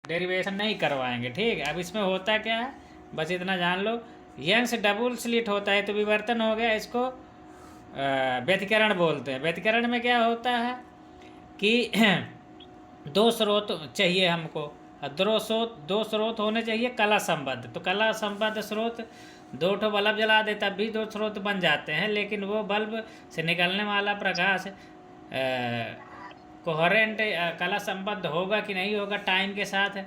Derivation नहीं करवाएंगे, ठीक है। अब इसमें होता क्या है, बस इतना जान लो, यंग डबल स्लिट होता है तो विवर्तन हो गया, इसको व्यतिकरण बोलते हैं। व्यतिकरण में क्या होता है कि दो स्रोत चाहिए हमको, और दो स्रोत होने चाहिए कला संबद्ध। तो कला संबद्ध स्रोत, दो ठो बल्ब जला दे तब भी दो स्रोत बन जाते हैं, लेकिन वो बल्ब से निकलने वाला प्रकाश कोहेरेंट कला संबद्ध होगा कि नहीं होगा टाइम के साथ,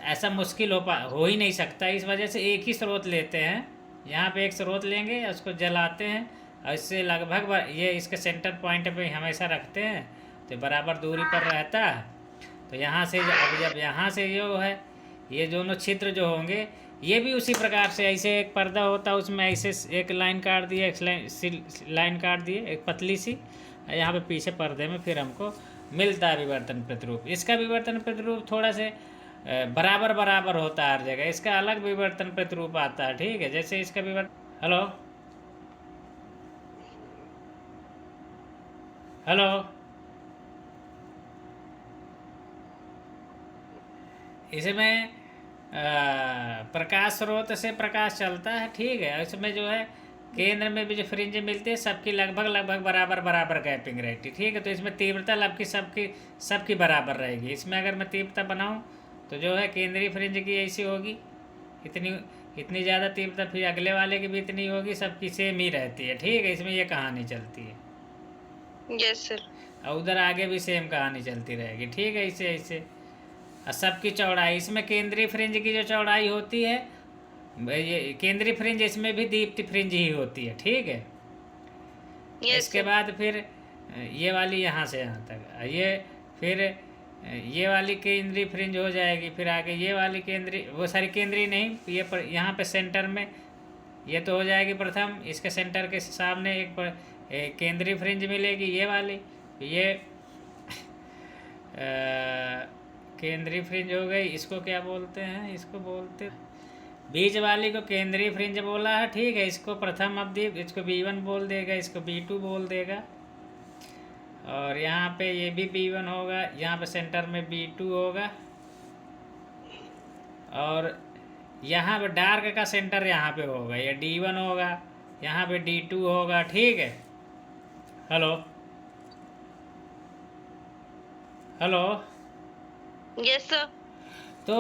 ऐसा मुश्किल हो ही नहीं सकता। इस वजह से एक ही स्रोत लेते हैं, यहाँ पे एक स्रोत लेंगे, उसको जलाते हैं, और इससे लगभग ये इसके सेंटर पॉइंट पे हमेशा रखते हैं, तो बराबर दूरी पर रहता है। तो यहाँ से अब जब यहाँ से जो है, ये दोनों छिद्र जो होंगे, ये भी उसी प्रकार से, ऐसे एक पर्दा होता है उसमें ऐसे एक लाइन काट दिए, एक लाइन काट दिए, एक पतली सी, यहाँ पे पीछे पर्दे में फिर हमको मिलता है विवर्तन प्रतिरूप। इसका विवर्तन प्रतिरूप थोड़ा से बराबर बराबर होता है हर जगह, इसका अलग विवर्तन प्रतिरूप आता है, ठीक है। जैसे इसका हेलो हेलो इसमें प्रकाश स्रोत से प्रकाश चलता है, ठीक है। इसमें जो है केंद्र में भी जो फ्रिंज मिलती है, सबकी लगभग लगभग बराबर बराबर गैपिंग रहती है, ठीक है। तो इसमें तीव्रता आपकी सबकी बराबर रहेगी। इसमें अगर मैं तीव्रता बनाऊं तो जो है केंद्रीय फ्रिंज की ऐसी होगी, इतनी इतनी ज़्यादा तीव्रता, फिर अगले वाले की भी इतनी होगी, सबकी सेम ही रहती है, ठीक है। इसमें ये कहानी चलती है। Yes sir. और उधर आगे भी सेम कहानी चलती रहेगी, ठीक है। ऐसे ऐसे और सबकी चौड़ाई, इसमें केंद्रीय फ्रिंज की जो चौड़ाई होती है, ये केंद्रीय फ्रिंज, इसमें भी दीप्ति फ्रिंज ही होती है, ठीक है। इसके बाद फिर ये वाली यहाँ से यहाँ तक, ये फिर ये वाली केंद्रीय फ्रिंज हो जाएगी, फिर आगे ये वाली केंद्रीय, वो सारी केंद्रीय नहीं, ये पर यहाँ पे सेंटर में ये तो हो जाएगी प्रथम, इसके सेंटर के सामने एक केंद्रीय फ्रिंज मिलेगी, ये वाली, ये केंद्रीय फ्रिंज हो गई। इसको क्या बोलते हैं, इसको बोलते, बीच वाली को केंद्रीय फ्रिंज बोला है, ठीक है। इसको प्रथम अवधि, इसको B1 बोल देगा, इसको B2 बोल देगा, और यहाँ पे ये भी B1 होगा, यहाँ पे सेंटर में B2 होगा, और यहाँ पे डार्क का सेंटर यहाँ पे होगा, ये D1 होगा, यहाँ पे D2 होगा, ठीक है। Hello hello yes sir. तो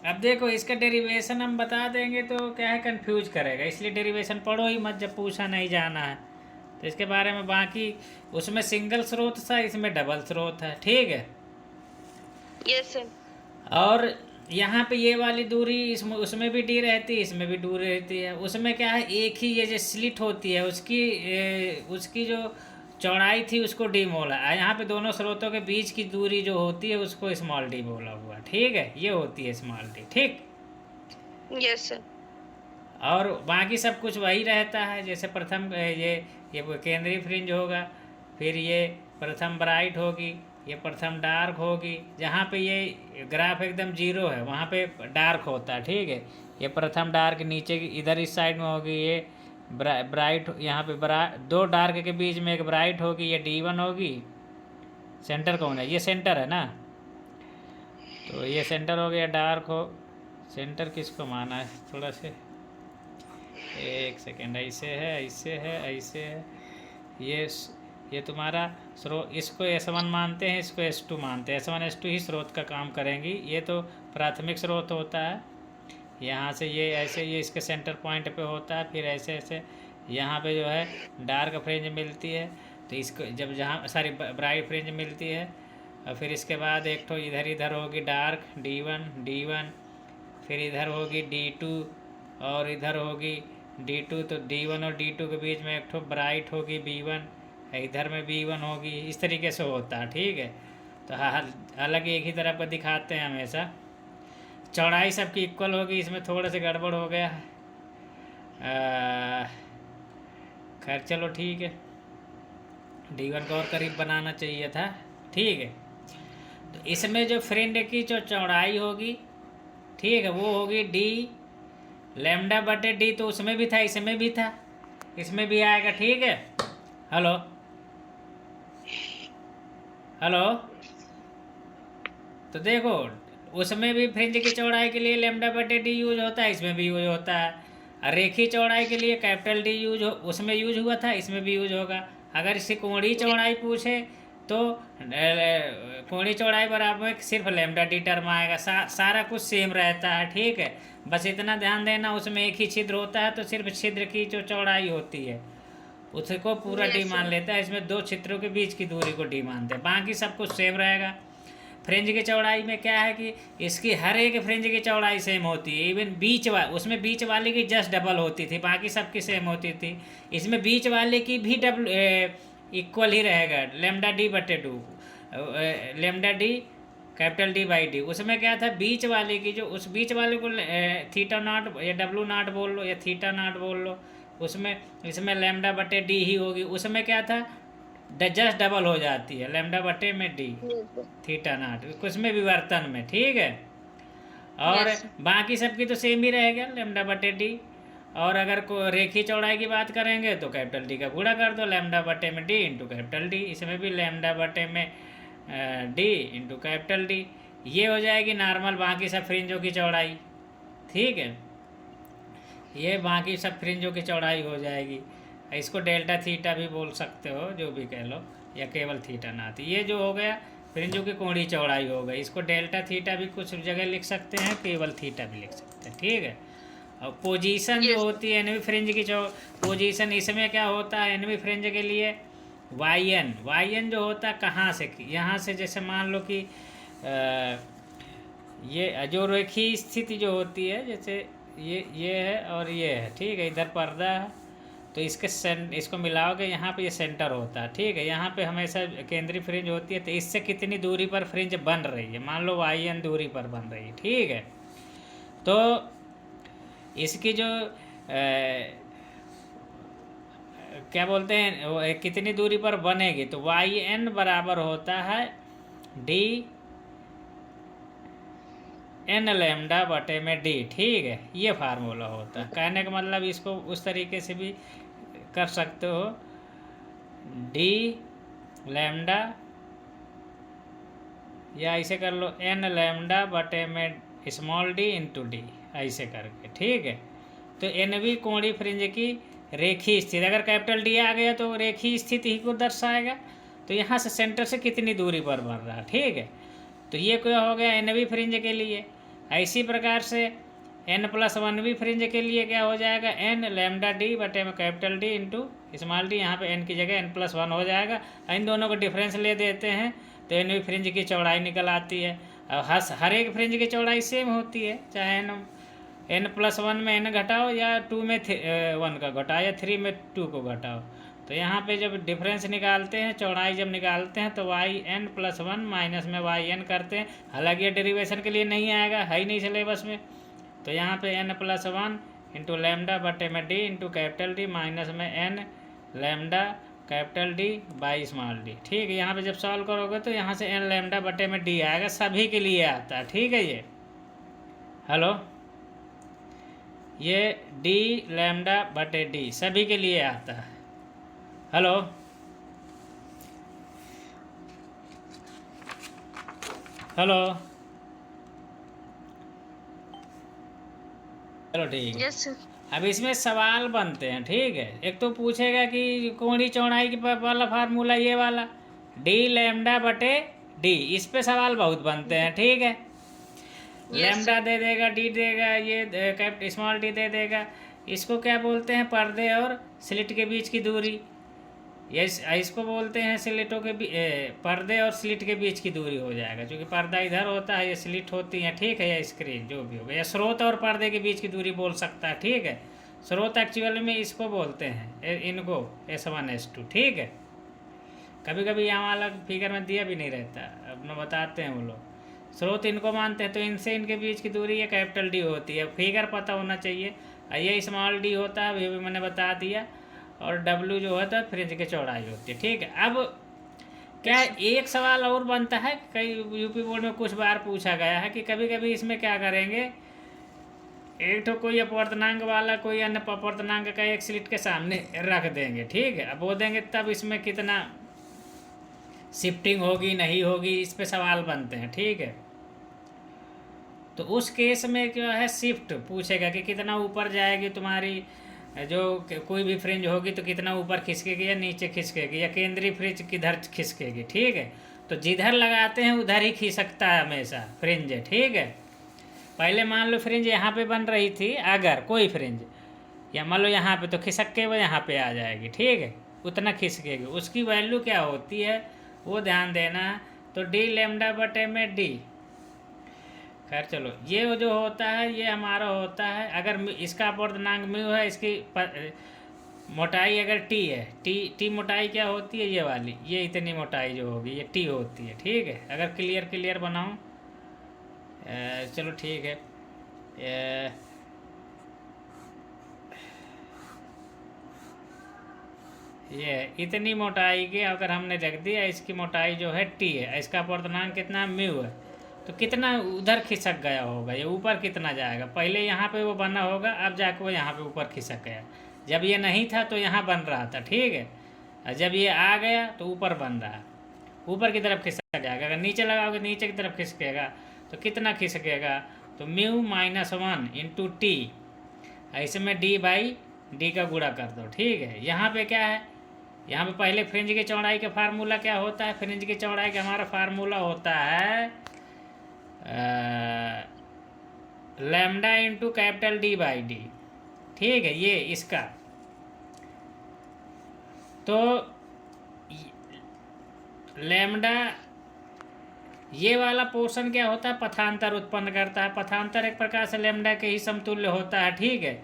अब देखो, इसका डेरिवेशन हम बता देंगे तो क्या है, कंफ्यूज करेगा, इसलिए डेरिवेशन पढ़ो ही मत जब पूछा नहीं जाना है तो इसके बारे में। बाकी उसमें सिंगल स्रोत था, इसमें डबल स्रोत है, ठीक है। Yes sir. और यहाँ पे ये वाली दूरी, इसमें उसमें भी डी रहती है, इसमें भी दूरी रहती है। उसमें क्या है, एक ही ये जो स्लिट होती है उसकी जो चौड़ाई थी उसको डी बोला, यहाँ पे दोनों स्रोतों के बीच की दूरी जो होती है उसको स्मॉल डी बोला हुआ, ठीक है। ये होती है स्मॉल डी, ठीक। Yes sir. और बाकी सब कुछ वही रहता है, जैसे प्रथम ये केंद्रीय फ्रिंज होगा, फिर ये प्रथम ब्राइट होगी, ये प्रथम डार्क होगी। जहाँ पे ये ग्राफ एकदम जीरो है वहाँ पे डार्क होता है, ठीक है। ये प्रथम डार्क नीचे की इधर इस साइड में होगी, ये ब्राइट, यहाँ पे दो डार्क के बीच में एक ब्राइट होगी, ये D1 होगी। सेंटर कौन है, ये सेंटर है ना, तो ये सेंटर हो गया, डार्क हो। सेंटर किसको माना है, थोड़ा से एक सेकेंड, ऐसे है, ऐसे है, ऐसे है, ये तुम्हारा स्रोत, इसको S1 मानते हैं, इसको S2 मानते हैं। S1 S2 ही स्रोत का काम करेंगी, ये तो प्राथमिक स्रोत होता है। यहाँ से ये ऐसे, ये इसके सेंटर पॉइंट पे होता है, फिर ऐसे ऐसे यहाँ पे जो है डार्क फ्रिंज मिलती है, तो इसको जब जहाँ सारी ब्राइट फ्रिंज मिलती है, और फिर इसके बाद एक तो इधर होगी डार्क D1, फिर इधर होगी D2, और इधर होगी D2, तो D1 और D2 के बीच में एक तो ब्राइट होगी B1, इधर में B1 होगी, इस तरीके से होता है, ठीक है। तो हालांकि एक ही तरफ का दिखाते हैं हमेशा, चौड़ाई सबकी इक्वल होगी। इसमें थोड़ा सा गड़बड़ हो गया है, खैर चलो ठीक है, D1 को और करीब बनाना चाहिए था, ठीक है। तो इसमें जो फ्रिंज की जो चौड़ाई होगी, ठीक है, वो होगी D लैम्डा बटे D, तो उसमें भी था, इसमें भी था, इसमें भी आएगा, ठीक है। हेलो हेलो तो देखो, उसमें भी फ्रिंज की चौड़ाई के लिए लेमडा बटे डी यूज होता है, इसमें भी यूज होता है। और रेखी चौड़ाई के लिए कैपिटल डी यूज हो, उसमें यूज हुआ था, इसमें भी यूज होगा। अगर इसकी कोणीय चौड़ाई पूछे तो कोणीय चौड़ाई बराबर में सिर्फ लेमडा डी टर्म आएगा। सारा कुछ सेम रहता है, ठीक है। बस इतना ध्यान देना, उसमें एक ही छिद्र होता है तो सिर्फ छिद्र की जो चौड़ाई होती है उसको पूरा डी मान लेता है। इसमें दो छिद्रों के बीच की दूरी को डी मानते हैं, बाकी सब कुछ सेम रहेगा। फ्रिंज की चौड़ाई में क्या है कि इसकी हर एक फ्रिंज की चौड़ाई सेम होती है, इवन उसमें बीच वाले की जस्ट डबल होती थी, बाकी सबकी सेम होती थी। इसमें बीच वाले की भी डबल इक्वल ही रहेगा, लेमडा डी बटे two, lambda d capital D by D. उसमें क्या था, बीच वाले की जो उस बीच वाले को थीटा नॉट या डब्लू नॉट बोल लो या थीटा नॉट बोल लो, उसमें इसमें लेमडा बटे डी ही होगी। उसमें क्या था, जस्ट डबल हो जाती है, लेमडा बटे में डी थीटा नॉट उसमें विवर्तन में, ठीक है। और बाकी सबकी तो सेम ही रहेगा, लेमडा बटे डी। और अगर को रेखी चौड़ाई की बात करेंगे तो कैपिटल डी का गुणा कर दो, लेमडा बटे में डी इंटू कैपिटल डी। इसमें भी लेमडा बटे में डी इंटू कैपिटल डी। ये हो जाएगी नॉर्मल बाकी सब फ्रिंजों की चौड़ाई, ठीक है। ये बाकी सब फ्रिंजों की चौड़ाई हो जाएगी। इसको डेल्टा थीटा भी बोल सकते हो, जो भी कह लो, या केवल थीटा नाथ। ये जो हो गया फ्रिंजों की कोणीय चौड़ाई हो गई। इसको डेल्टा थीटा भी कुछ जगह लिख सकते हैं, केवल थीटा भी लिख सकते हैं, ठीक है। और पोजीशन जो होती है एनवी फ्रिंज की पोजीशन, इसमें क्या होता है एनवी फ्रिंज के लिए वाई एन जो होता है कहाँ से, यहाँ से जैसे मान लो कि ये जो रेखीय स्थिति जो होती है, जैसे ये है और ये है, ठीक है। इधर पर्दा है तो इसको मिलाओगे, यहाँ पे ये सेंटर होता है, ठीक है। यहाँ पे हमेशा केंद्रीय फ्रिंज होती है, तो इससे कितनी दूरी पर फ्रिंज बन रही है, मान लो वाई एन दूरी पर बन रही है, ठीक है। तो इसकी जो क्या बोलते हैं कितनी दूरी पर बनेगी, तो वाई एन बराबर होता है डी एन लेमडा बटे में डी, ठीक है। ये फार्मूला होता है। कहने का मतलब इसको उस तरीके से भी कर सकते हो, डी लेमडा, या ऐसे कर लो एन लेमडा बटे में स्मॉल डी इंटू डी, ऐसे करके, ठीक है। तो एन भी कोणीय फ्रिंज की रेखीय स्थिति, अगर कैपिटल डी आ गया तो रेखीय स्थिति ही को दर्शाएगा। तो यहाँ से सेंटर से कितनी दूरी पर बन रहा है, ठीक है। तो ये क्या हो गया एन वी फ्रिंज के लिए। इसी प्रकार से एन प्लस वन वी फ्रिंज के लिए क्या हो जाएगा, एन लेमडा डी बटे में capital D into small D, यहाँ पे एन की जगह एन प्लस वन हो जाएगा। इन दोनों को डिफरेंस ले देते हैं तो एन वी फ्रिंज की चौड़ाई निकल आती है। और हर एक फ्रिंज की चौड़ाई सेम होती है, चाहे एन प्लस वन में एन घटाओ या टू में वन का घटाओ या थ्री में टू को घटाओ। तो यहाँ पे जब डिफरेंस निकालते हैं, चौड़ाई जब निकालते हैं, तो y n plus one minus में वाई एन करते हैं। हालांकि ये डेरिवेशन के लिए नहीं आएगा, है ही नहीं सिलेबस में। तो यहाँ पे n plus one into lambda बटे में d into capital d minus में n lambda capital D by small d, ठीक है। यहाँ पे जब सॉल्व करोगे तो यहाँ से एन लेमडा बटे में डी आएगा, सभी के लिए आता है, ठीक है। ये हेलो, ये डी लेमडा बटे डी सभी के लिए आता है। हेलो, हेलो, चलो ठीक है। Yes sir. अब इसमें सवाल बनते हैं, ठीक है। एक तो पूछेगा कि कोणीय चौड़ाई की वाला फार्मूला ये वाला डी लेमडा बटे डी, इस पे सवाल बहुत बनते हैं, ठीक है। लेमडा दे देगा, डी देगा, ये स्मॉल डी दे देगा। इसको क्या बोलते हैं, पर्दे और स्लिट के बीच की दूरी। इसको बोलते हैं स्लिटों के पर्दे और स्लिट के बीच की दूरी हो जाएगा, क्योंकि पर्दा इधर होता है, ये स्लिट होती है, ठीक है, या स्क्रीन जो भी होगा, या स्रोत और पर्दे के बीच की दूरी बोल सकता है, ठीक है। स्रोत एक्चुअल में इसको बोलते हैं, इनको S1 S2, ठीक है। कभी कभी यहाँ अलग फिगर में दिया भी नहीं रहता, अपना बताते हैं वो लोग। स्रोत इनको मानते हैं, तो इनसे इनके बीच की दूरी ये कैपिटल डी होती है, फिगर पता होना चाहिए। ये स्मॉल डी होता है, ये भी मैंने बता दिया। और डब्ल्यू जो होता है फ्रिंज की चौड़ाई होती है, ठीक है। अब क्या एक सवाल और बनता है, कई यूपी बोर्ड में कुछ बार पूछा गया है कि कभी कभी इसमें क्या करेंगे, एक तो कोई अपवर्तनांक वाला कोई अन्य अपवर्तनांक का एक स्लिट के सामने रख देंगे, ठीक है। अब वो देंगे तब इसमें कितना शिफ्टिंग होगी नहीं होगी, इस पे सवाल बनते हैं, ठीक है। तो उस केस में क्या है, शिफ्ट पूछेगा कि कितना ऊपर जाएगी तुम्हारी जो कोई भी फ्रिंज होगी, तो कितना ऊपर खिसकेगी या नीचे खिसकेगी, या केंद्रीय फ्रिंज किधर खिसकेगी। ठीक है, तो जिधर लगाते हैं उधर ही खिसकता है हमेशा फ्रिंज। ठीक है, पहले मान लो फ्रिंज यहाँ पे बन रही थी, अगर कोई फ्रिंज, या मान लो यहाँ पे, तो खिसक के वो यहाँ पे आ जाएगी। ठीक है, उतना खिसकेगी। उसकी वैल्यू क्या होती है वो ध्यान देना है। तो डी लेमडा बटे में डी, खैर चलो, ये जो होता है ये हमारा होता है, अगर इसका अपूर्णांक म्यू है, इसकी मोटाई अगर टी है, टी मोटाई क्या होती है, ये वाली, ये इतनी मोटाई जो होगी ये टी होती है। ठीक है, अगर क्लियर बनाऊं, चलो ठीक है, ये इतनी मोटाई की अगर हमने रख दिया, इसकी मोटाई जो है टी है, इसका अपूर्णांक कितना म्यू है, तो कितना उधर खिसक गया होगा, ये ऊपर कितना जाएगा। पहले यहाँ पे वो बना होगा, अब जाके वो यहाँ पे ऊपर खिसक गया। जब ये नहीं था तो यहाँ बन रहा था। ठीक है, और जब ये आ गया तो ऊपर बन रहा, ऊपर की तरफ खिसक जाएगा। अगर नीचे लगाओगे नीचे की तरफ खिसकेगा, तो कितना खिसकेगा, तो म्यू -1 इंटू टी, ऐसे में डी बाई डी का गुणा कर दो। ठीक है, यहाँ पे क्या है, यहाँ पे पहले फ्रिंज की चौड़ाई का फार्मूला क्या होता है, फ्रिंज की चौड़ाई का हमारा फार्मूला होता है lambda into capital D by D. ठीक है, ये इसका, तो लैम्डा ये वाला पोर्शन क्या होता है, पथांतर उत्पन्न करता है। पथांतर एक प्रकार से लैम्डा के ही समतुल्य होता है। ठीक है,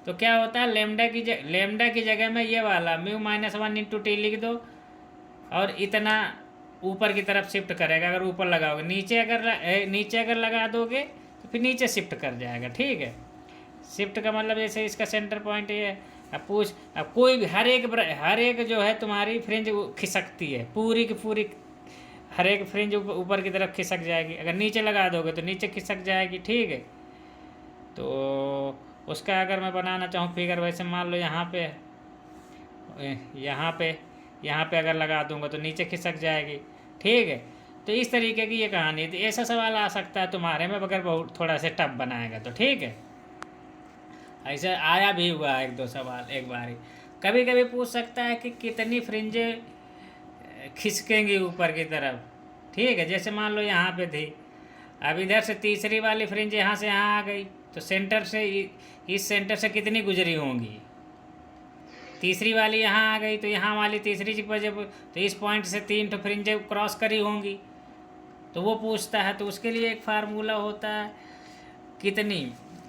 तो क्या होता है, लैम्डा की जगह में ये वाला म्यू -1 इंटू टी लिख दो, और इतना ऊपर की तरफ शिफ्ट करेगा। अगर ऊपर लगाओगे, नीचे अगर लगा दोगे तो फिर नीचे शिफ्ट कर जाएगा। ठीक है, शिफ्ट का मतलब जैसे इसका सेंटर पॉइंट ये है। अब कोई भी हर एक जो है तुम्हारी फ्रिंज खिसकती है, पूरी की पूरी हर एक फ्रिंज ऊपर की तरफ खिसक जाएगी। अगर नीचे लगा दोगे तो नीचे खिसक जाएगी। ठीक है, तो उसका अगर मैं बनाना चाहूँ फिगर, वैसे मान लो यहाँ पे अगर लगा दूंगा तो नीचे खिसक जाएगी। ठीक है, तो इस तरीके की ये कहानी थी। ऐसा सवाल आ सकता है तुम्हारे में, अगर बहुत थोड़ा सा टफ बनाएगा तो। ठीक है, ऐसे आया भी हुआ है 1-2 सवाल एक बार ही। कभी कभी पूछ सकता है कि कितनी फ्रिंजे खिसकेंगी ऊपर की तरफ। ठीक है, जैसे मान लो यहाँ पे थी, अब इधर से तीसरी वाली फ्रिंज यहाँ से यहाँ आ गई, तो सेंटर से इस सेंटर से कितनी गुजरी होंगी, तीसरी वाली यहाँ आ गई, तो यहाँ वाली तीसरी जब, तो इस पॉइंट से 3 फ्रिंजें क्रॉस करी होंगी, तो वो पूछता है। तो उसके लिए एक फार्मूला होता है, कितनी,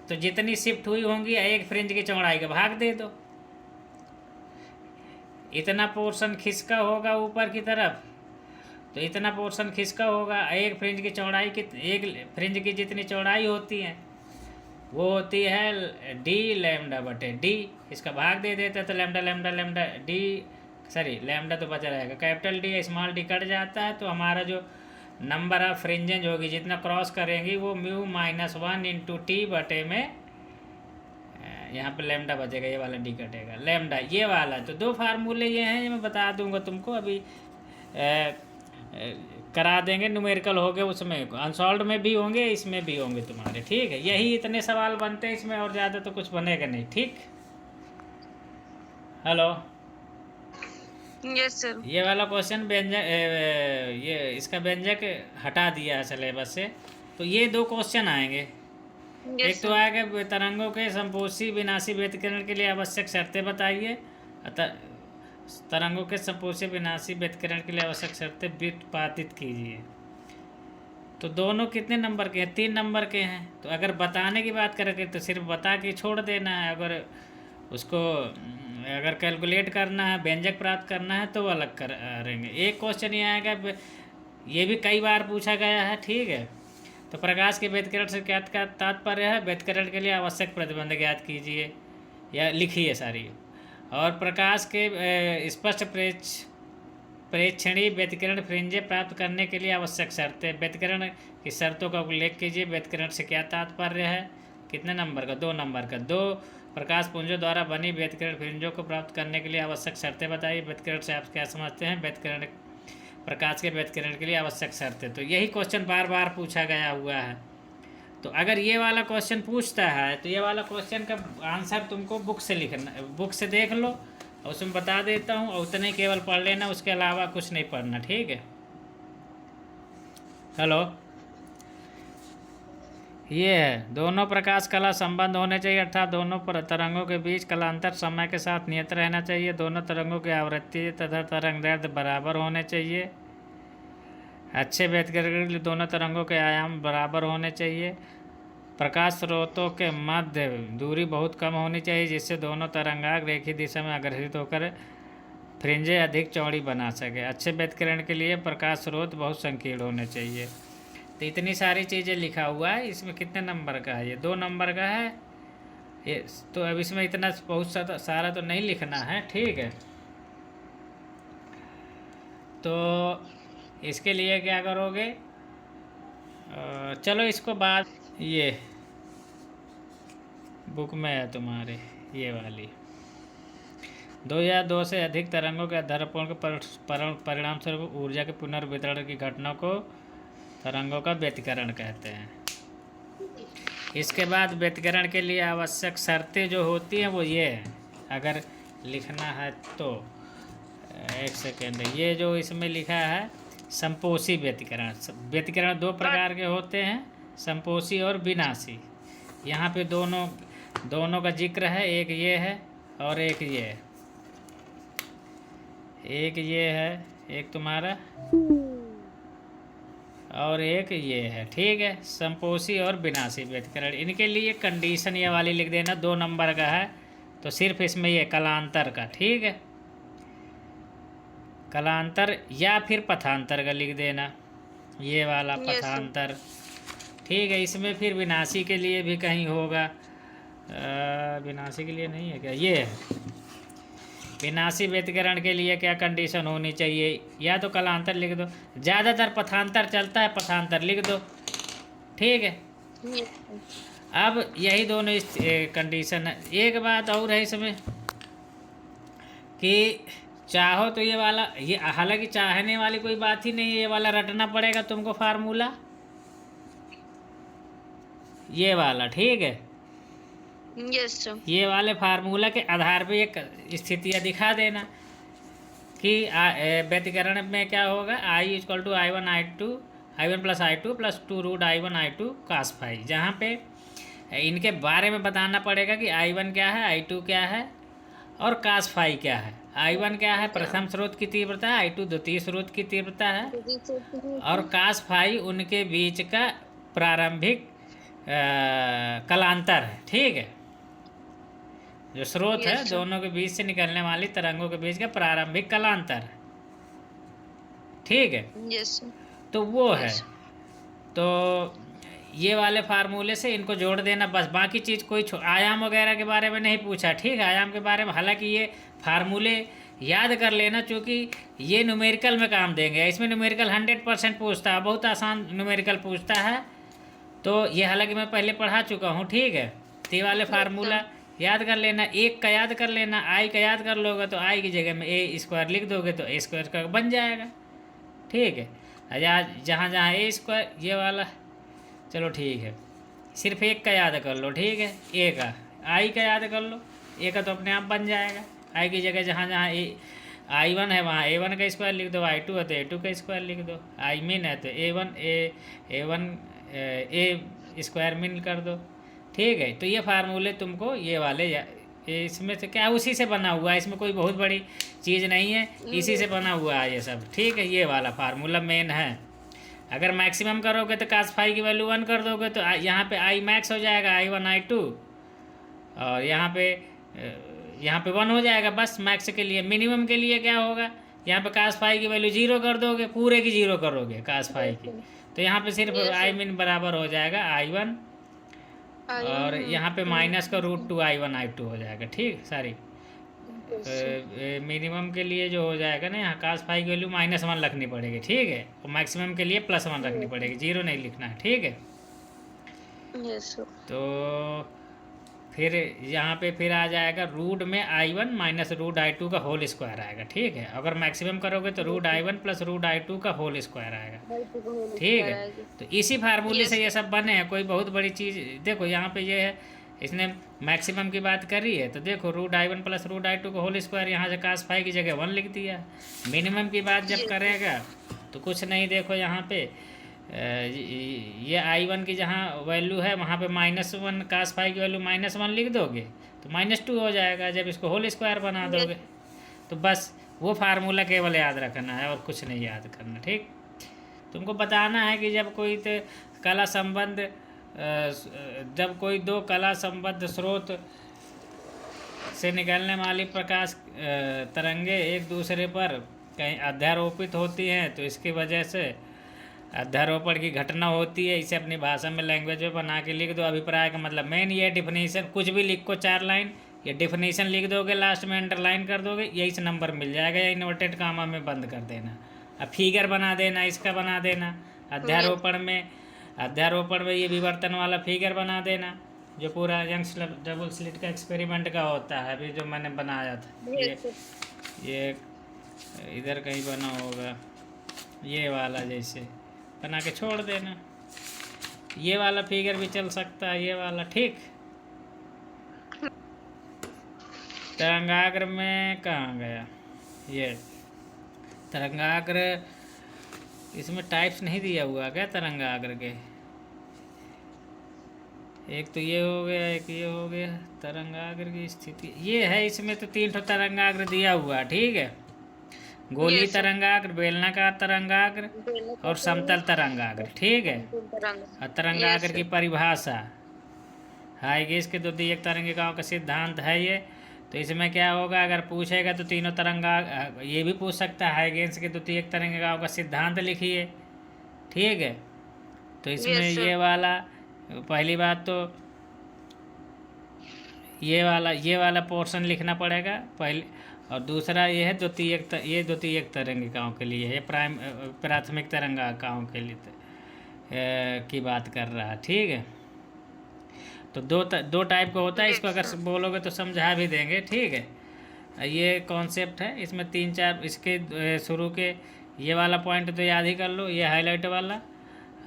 तो जितनी शिफ्ट हुई होंगी एक फ्रिंज की चौड़ाई का भाग दे दो, इतना पोर्शन खिसका होगा ऊपर की तरफ, तो इतना पोर्शन खिसका होगा। एक फ्रिंज की चौड़ाई की, एक फ्रिंज की जितनी चौड़ाई होती है वो होती है डी लैम्डा बटे डी, इसका भाग दे देते हैं तो लैम्डा डी, सॉरी लैम्डा तो बचा रहेगा, capital D small D cut जाता है, तो हमारा जो नंबर ऑफ फ्रिंजेज होगी जितना क्रॉस करेंगी वो म्यू -1 इंटू टी बटे में, यहाँ पे लैम्डा बचेगा, ये वाला डी कटेगा, लैम्डा ये वाला। तो 2 फार्मूले ये हैं, ये मैं बता दूंगा तुमको अभी, करा देंगे, न्यूमेरिकल हो गए, उसमें अनसॉल्व में भी होंगे, इसमें भी होंगे तुम्हारे। ठीक है, यही इतने सवाल बनते हैं इसमें, और ज़्यादा तो कुछ बनेगा नहीं। ठीक, हेलो, यस सर। ये वाला क्वेश्चन व्यंजक, ये इसका व्यंजक हटा दिया है सिलेबस से, तो ये 2 क्वेश्चन आएंगे। एक तो आएगा तरंगों के संपोषी विनाशी व्यतिकरण के लिए आवश्यक शर्तें बताइए, तरंगों के संपोषी विनाशी व्यतिकरण के लिए आवश्यक शर्तें व्युत्पादित कीजिए। तो दोनों कितने नंबर के हैं, 3 नंबर के हैं। तो अगर बताने की बात करेंगे तो सिर्फ बता के छोड़ देना है, अगर उसको अगर कैलकुलेट करना है, व्यंजक प्राप्त करना है, तो वो अलग करेंगे। एक क्वेश्चन ये आएगा, ये भी कई बार पूछा गया है। ठीक है, तो प्रकाश के व्यतिकरण से क्या तात्पर्य है, व्यतिकरण के लिए आवश्यक प्रतिबंध ज्ञात कीजिए या लिखिए सारी, और प्रकाश के स्पष्ट प्रेक्षणीय व्यतिकरण फ्रिंजें प्राप्त करने के लिए आवश्यक शर्तें, व्यतिकरण की शर्तों का उल्लेख कीजिए, व्यतिकरण से क्या तात्पर्य है, कितने नंबर का, 2 नंबर का। 2 प्रकाश पुंजों द्वारा बनी व्यतिकरण फ्रिंजों को प्राप्त करने के लिए आवश्यक शर्तें बताइए, व्यतिकरण से आप क्या समझते हैं, व्यतिकरण प्रकाश के व्यतिकरण के लिए आवश्यक शर्तें। तो यही क्वेश्चन बार बार पूछा गया हुआ है। तो अगर ये वाला क्वेश्चन पूछता है तो ये वाला क्वेश्चन का आंसर तुमको बुक से लिखना, बुक से देख लो और उसमें बता देता हूँ, और उतने केवल पढ़ लेना, उसके अलावा कुछ नहीं पढ़ना, ठीक है। हेलो, ये है दोनों प्रकाश कला संबंध होने चाहिए, अर्थात दोनों तरंगों के बीच कलांतर समय के साथ नियत रहना चाहिए। दोनों तरंगों की आवृत्ति तथा तरंग दैर्ध्य बराबर होने चाहिए। अच्छे व्यतिकरण के लिए दोनों तरंगों के आयाम बराबर होने चाहिए। प्रकाश स्रोतों के मध्य दूरी बहुत कम होनी चाहिए, जिससे दोनों तरंगाग रेखीय दिशा में अग्रसित होकर फ्रिंजें अधिक चौड़ी बना सके। अच्छे व्यतिकरण के लिए प्रकाश स्रोत बहुत संकीर्ण होने चाहिए। तो इतनी सारी चीज़ें लिखा हुआ है। इसमें कितने नंबर का है? ये 2 नंबर का है ये। तो अब इसमें इतना बहुत सारा तो नहीं लिखना है, ठीक है। तो इसके लिए क्या करोगे, चलो इसको बाद, ये बुक में है तुम्हारे ये वाली, 2 या 2 से अधिक तरंगों के आधारपूर्ण के परिणाम स्वरूप ऊर्जा के पुनर्वितरण की घटना को तरंगों का व्यतिकरण कहते हैं। इसके बाद व्यतिकरण के लिए आवश्यक शर्तें जो होती हैं वो ये है, अगर लिखना है तो एक सेकेंड, ये जो इसमें लिखा है संपोषी व्यतिकरण। व्यतिकरण 2 प्रकार के होते हैं, संपोषी और विनाशी। यहाँ पे दोनों का जिक्र है, एक ये है और एक ये है, एक ये है, एक तुम्हारा और एक ये है, ठीक है। संपोषी और विनाशी व्यतिकरण, इनके लिए कंडीशन ये वाली लिख देना, 2 नंबर का है तो सिर्फ इसमें ये कलांतर का, ठीक है, कलांतर या फिर पथांतर का लिख देना, ये वाला पथांतर, ठीक है। इसमें फिर विनाशी के लिए भी कहीं होगा, विनाशी के लिए नहीं है क्या, ये है विनाशी व्यतिकरण के लिए क्या कंडीशन होनी चाहिए, या तो कलांतर लिख दो, ज़्यादातर पथांतर चलता है, पथांतर लिख दो, ठीक है। अब यही दोनों कंडीशन है। एक बात और है इसमें कि चाहो तो ये वाला, ये हालांकि चाहने वाली कोई बात ही नहीं है, ये वाला रटना पड़ेगा तुमको फार्मूला, ये वाला, ठीक है। Yes sir. ये वाले फार्मूला के आधार पे एक स्थितियाँ दिखा देना कि व्यतिकरण में क्या होगा, I = I1 + I2 + 2√I1 I2 cos phi, जहाँ पे इनके बारे में बताना पड़ेगा कि I1 क्या है, I2 क्या है और cos phi क्या है। I1 क्या है, प्रथम स्रोत की तीव्रता है, I2 द्वितीय स्रोत की तीव्रता है, और cos phi उनके बीच का प्रारंभिक कलांतर है, ठीक है। जो स्रोत है दोनों के बीच से निकलने वाली तरंगों के बीच का प्रारंभिक कलांतर है, ठीक है। यस। तो वो है, तो ये वाले फार्मूले से इनको जोड़ देना बस, बाकी चीज़ कोई आयाम वगैरह के बारे में नहीं पूछा, ठीक है। आयाम के बारे में हालांकि ये फार्मूले याद कर लेना, चूँकि ये न्यूमेरिकल में काम देंगे। इसमें न्यूमेरिकल 100% पूछता है, बहुत आसान न्यूमेरिकल पूछता है, तो ये हालांकि मैं पहले पढ़ा चुका हूँ, ठीक है। तो ये वाले फार्मूला याद कर लेना, एक का याद कर लेना, आई का याद कर लोगे तो आई की जगह में A² लिख दोगे तो A² का बन जाएगा, ठीक है। जहाँ जहाँ A², ये वाला, चलो ठीक है, सिर्फ एक का याद कर लो, ठीक है। ए का, आई का याद कर लो, ए का तो अपने आप बन जाएगा। आई की जगह जहाँ जहाँ I1 है वहाँ A1 का स्क्वायर लिख दो, I2 है तो A2 का स्क्वायर लिख दो, I min है तो A1 A² min कर दो, ठीक है। तो ये फार्मूले तुमको ये वाले इसमें से क्या उसी से बना हुआ है, इसमें कोई बहुत बड़ी चीज़ नहीं है, इसी से बना हुआ है ये सब, ठीक है। ये वाला फार्मूला मेन है। अगर मैक्सिमम करोगे तो cos phi की वैल्यू 1 कर दोगे तो यहाँ पे I max हो जाएगा, I1 I2, और यहाँ पे 1 हो जाएगा बस मैक्स के लिए। मिनिमम के लिए क्या होगा, यहाँ पे cos phi की वैल्यू 0 कर दोगे, पूरे की 0 करोगे cos phi की, तो यहाँ पे सिर्फ I min बराबर हो जाएगा I1, और यहाँ पे माइनस का √2 I1 I2 हो जाएगा, ठीक। सारी मिनिमम के लिए जो हो जाएगा ना, यहाँ cos phi की वैल्यू -1 रखनी पड़ेगी, ठीक है। और मैक्सिमम के लिए +1 रखनी पड़ेगी, 0 नहीं लिखना है, ठीक है। यस। तो फिर यहाँ पे फिर आ जाएगा रूट में I1 माइनस रूट I2 का होल स्क्वायर आएगा, ठीक है। अगर मैक्सिमम करोगे तो root I1 plus root I2 का होल स्क्वायर आएगा, I2 का होल ठीक स्क्वायर है। आएगी। तो इसी फार्मूले से यस ये सब बने हैं, कोई बहुत बड़ी चीज़ देखो यहाँ पे ये है, इसने मैक्सिमम की बात करी है तो देखो root I1 plus root I2 का होल स्क्वायर, यहाँ से cos फाई की जगह 1 लिख दिया। मिनिमम की बात जब यस करेगा तो कुछ नहीं, देखो यहाँ पे ये I1 की जहाँ वैल्यू है वहाँ पे -1 cos फाई की वैल्यू -1 लिख दोगे तो -2 हो जाएगा जब इसको होल स्क्वायर बना दोगे। तो बस वो फार्मूला केवल याद रखना है और कुछ नहीं याद करना, ठीक। तुमको बताना है कि जब कोई कला संबंध जब कोई दो कला संबद्ध स्रोत से निकलने वाली प्रकाश तरंगे एक दूसरे पर कहीं अध्यारोपित होती हैं तो इसकी वजह से अध्यारोपण की घटना होती है। इसे अपनी भाषा में लैंग्वेज में बना के लिख दो। अभिप्राय का मतलब मेन ये डिफिनीशन, कुछ भी लिखो 4 लाइन, ये डिफिनीशन लिख दोगे, लास्ट में अंडरलाइन कर दोगे, यही से नंबर मिल जाएगा, या इन्वर्टेड कामा में बंद कर देना। अब फिगर बना देना, इसका बना देना अध्यारोपण में ये विवर्तन वाला फिगर बना देना, जो पूरा यंग डबल स्लिट का एक्सपेरिमेंट का होता है अभी जो मैंने बनाया था। ये इधर कहीं बना होगा, ये वाला जैसे बना के छोड़ देना। ये वाला फिगर भी चल सकता है, ये वाला, ठीक। तरंगाग्र में कहाँ गया ये तरंगाग्र, इसमें टाइप्स नहीं दिया हुआ क्या तरंगाग्र के? एक तो ये हो गया, एक ये हो गया। तरंगाग्र की स्थिति ये है, इसमें तो 3 ठो तरंगाग्र दिया हुआ, ठीक है। गोली तरंगाग्र, बेलनाकार तरंगाग्र और समतल तरंगाग्र, ठीक है। और तरंगाग्र की परिभाषा हाइगेंस के द्वितीयक तरंगिकाओं का सिद्धांत है ये। तो इसमें क्या होगा, अगर पूछेगा तो तीनों तरंगा, ये भी पूछ सकता है हाइगेंस के द्वितीयक तरंगिकाओं का सिद्धांत लिखिए, ठीक है। तो इसमें ये वाला, पहली बात तो ये वाला पोर्शन लिखना पड़ेगा पहले, और दूसरा ये है द्वितीयक तरंगिकाओं के लिए है, प्राथमिक तरंगिकाओं के लिए की बात कर रहा है, ठीक है। तो दो टाइप का होता है, इसको अगर बोलोगे तो समझा भी देंगे, ठीक है। ये कॉन्सेप्ट है, इसमें 3-4 इसके शुरू के ये वाला पॉइंट तो याद ही कर लो, ये हाईलाइट वाला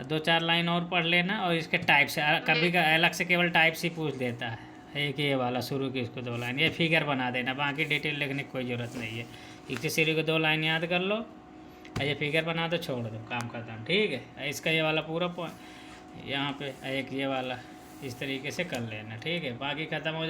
2-4 लाइन और पढ़ लेना। और इसके टाइप से कभी का अलग से केवल टाइप से पूछ देता है, एक ये वाला शुरू की इसको 2 लाइन, ये फिगर बना देना, बाकी डिटेल लिखने की कोई ज़रूरत नहीं है। इसके शुरू को 2 लाइन याद कर लो, ये फिगर बना दो, छोड़ दो, काम खत्म, ठीक है। इसका ये वाला पूरा पॉइंट यहाँ पे एक ये वाला इस तरीके से कर लेना, ठीक है। बाकी ख़त्म हो